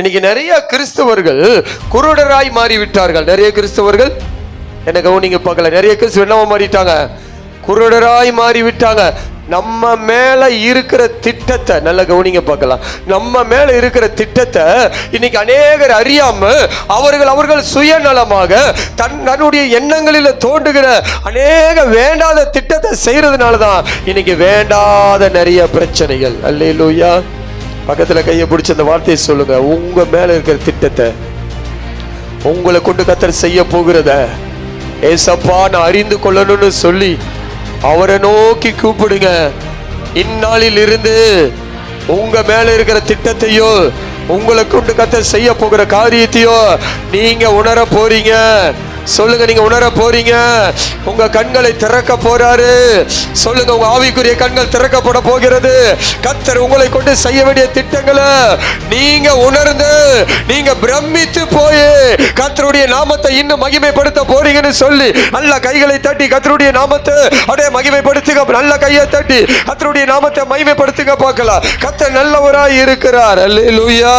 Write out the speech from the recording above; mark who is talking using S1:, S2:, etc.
S1: இன்னைக்கு நிறைய கிறிஸ்தவர்கள் குருடராய் மாறிவிட்டார்கள். நிறைய கிறிஸ்தவர்கள் என்ன கவனிங்க பார்க்கல, நிறைய கிறிஸ்தவ என்னவா மாறிட்டாங்க? குருடராய் மாறிவிட்டாங்க. நம்ம மேல இருக்கிற திட்டத்தை நல்ல கவனிங்க பார்க்கலாம். நம்ம மேல இருக்கிற திட்டத்தை இன்னைக்கு அநேகர் அறியாம அவர்கள் சுயநலமாக தன்னுடைய எண்ணங்களில் தோன்றுகிற அநேக வேண்டாத திட்டத்தை செய்யறதுனால தான் இன்னைக்கு வேண்டாத நிறைய பிரச்சனைகள். அல்லேலூயா. பக்கத்துல கையை பிடிச்ச அந்த வார்த்தையை சொல்லுங்க. உங்க மேல இருக்கிற திட்டத்தை உங்களை கொண்டு கர்த்தர் செய்ய போகிறத ஏசப்பா நான் அறிந்து கொள்ளணும்னு சொல்லி அவரை நோக்கி கூப்பிடுங்க. இந்நாளில் இருந்து உங்க மேல இருக்கிற திட்டத்தையோ உங்களை கொண்டு கர்த்தர் செய்ய போகிற காரியத்தையோ நீங்க உணர போறீங்க. சொல்லுங்க, நீங்க உணர போறீங்க. உங்க கண்களை திறக்க போறாரு. சொல்லுங்க, உங்க ஆவிக்குரிய கண்கள் திறக்கப்பட போகிறது. கர்த்தர் உங்களை கொண்டு செய்ய வேண்டிய திட்டங்களை நீங்க உணர்ந்து நீங்க பிரமித்து போய் கர்த்தருடைய நாமத்தை இன்னும் மகிமைப்படுத்த போறீங்கன்னு சொல்லி நல்ல கைகளை தட்டி கர்த்தருடைய நாமத்தை அப்படியே மகிமைப்படுத்துங்க. நல்ல கையை தட்டி கர்த்தருடைய நாமத்தை மகிமைப்படுத்துங்க பார்க்கலாம். கர்த்தர் நல்லவராய் இருக்கிறார். அல்லேலூயா.